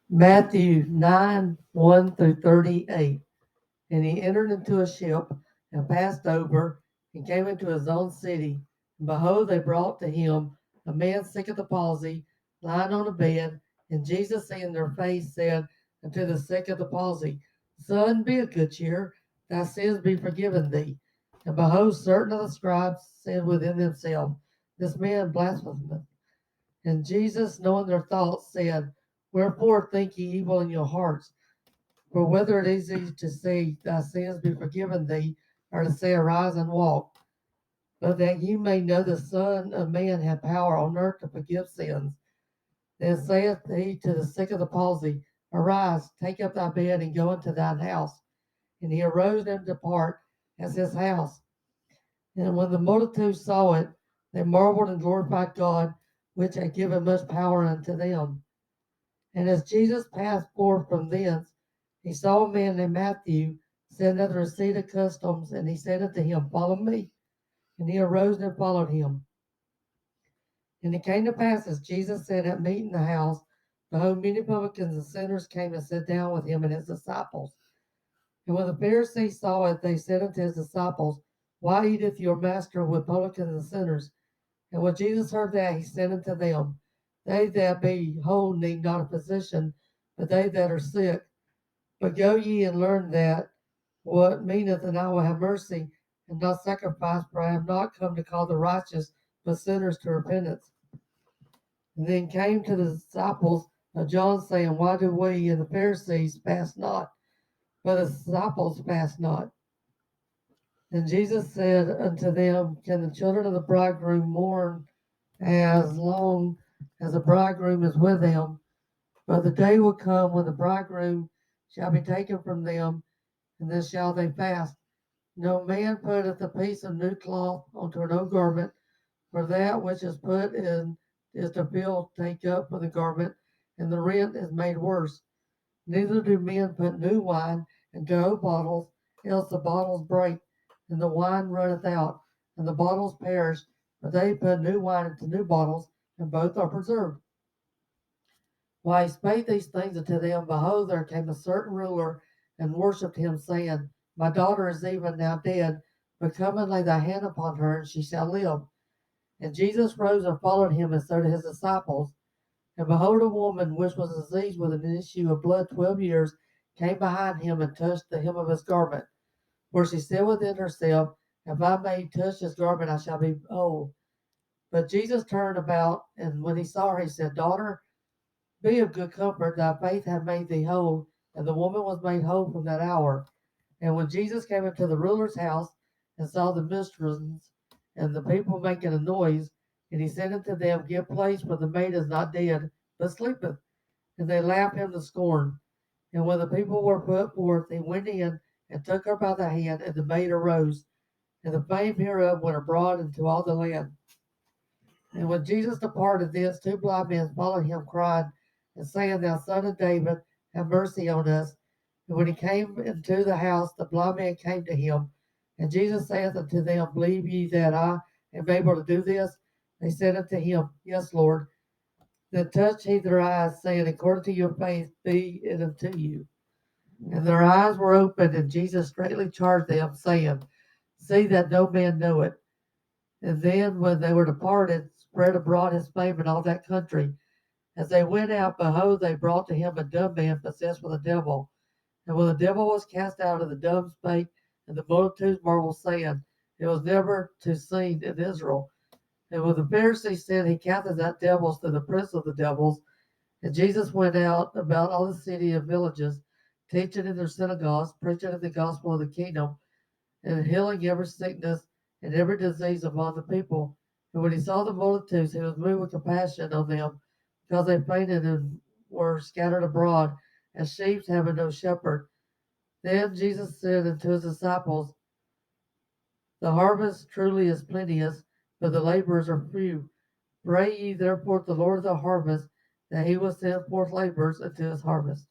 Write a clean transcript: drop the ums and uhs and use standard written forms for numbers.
Matthew 9 1 through 38. And he entered into a ship and passed over and came into his own city. And behold, they brought to him a man sick of the palsy, lying on a bed. And Jesus, seeing their face, said unto the sick of the palsy, Son, be of good cheer, thy sins be forgiven thee. And behold, certain of the scribes said within themselves, This man blasphemeth. And Jesus, knowing their thoughts, said, Wherefore think ye evil in your hearts? For whether it is easy to say, Thy sins be forgiven thee, or to say, Arise and walk, but that ye may know the Son of Man hath power on earth to forgive sins. Then saith he to the sick of the palsy, Arise, take up thy bed, and go into thine house. And he arose and departed as his house. And when the multitude saw it, they marveled and glorified God, which had given much power unto them. And as Jesus passed forth from thence, he saw a man named Matthew sitting at the receipt of customs, and he said unto him, Follow me. And he arose and followed him. And it came to pass, as Jesus sat at meat in the house, behold, many publicans and sinners came and sat down with him and his disciples. And when the Pharisees saw it, they said unto his disciples, Why eateth your master with publicans and sinners? And when Jesus heard that, he said unto them, They that be whole need not a physician, but they that are sick. But go ye and learn that what meaneth, and I will have mercy, and not sacrifice, for I am not come to call the righteous, but sinners to repentance. And then came to the disciples of John, saying, Why do we and the Pharisees fast not, but the disciples fast not? And Jesus said unto them, Can the children of the bridegroom mourn as long as the bridegroom is with them? But the day will come when the bridegroom shall be taken from them, and then shall they fast. No man putteth a piece of new cloth onto an old garment, for that which is put in is to fill, take up for the garment, and the rent is made worse. Neither do men put new wine into old bottles, else the bottles break, and the wine runneth out, and the bottles perish. But they put new wine into new bottles, and both are preserved. While he spake these things unto them, behold, there came a certain ruler and worshipped him, saying, My daughter is even now dead, but come and lay thy hand upon her, and she shall live. And Jesus rose and followed him, and so did his disciples. And behold, a woman which was diseased with an issue of blood 12 years came behind him and touched the hem of his garment. For she said within herself, If I may touch his garment, I shall be whole. But Jesus turned about, and when he saw her, he said, Daughter, be of good comfort, thy faith hath made thee whole. And the woman was made whole from that hour. And when Jesus came into the ruler's house and saw the minstrels and the people making a noise, and he said unto them, Give place, for the maid is not dead, but sleepeth. And they laughed him to scorn. And when the people were put forth, he went in and took her by the hand, and the maid arose. And the fame hereof went abroad into all the land. And when Jesus departed thence, two blind men followed him, crying, and saying, Thou son of David, have mercy on us. And when he came into the house, the blind man came to him. And Jesus saith unto them, Believe ye that I am able to do this? They said unto him, Yes, Lord. Then touched he their eyes, saying, According to your faith be it unto you. And their eyes were opened, and Jesus straightly charged them, saying, See that no man know it. And then, when they were departed, spread abroad his fame in all that country. As they went out, behold, they brought to him a dumb man possessed with a devil. And when the devil was cast out, of the dumb spake, and the multitudes marveled, saying, It was never to seen in Israel. And when the Pharisees said, He casteth out devils through the prince of the devils, and Jesus went out about all the city and villages, teaching in their synagogues, preaching the gospel of the kingdom, and healing every sickness and every disease among the people. And when he saw the multitudes, he was moved with compassion on them, because they fainted and were scattered abroad, as sheep having no shepherd. Then Jesus said unto his disciples, The harvest truly is plenteous, but the laborers are few. Pray ye therefore the Lord of the harvest, that he will send forth laborers into his harvest.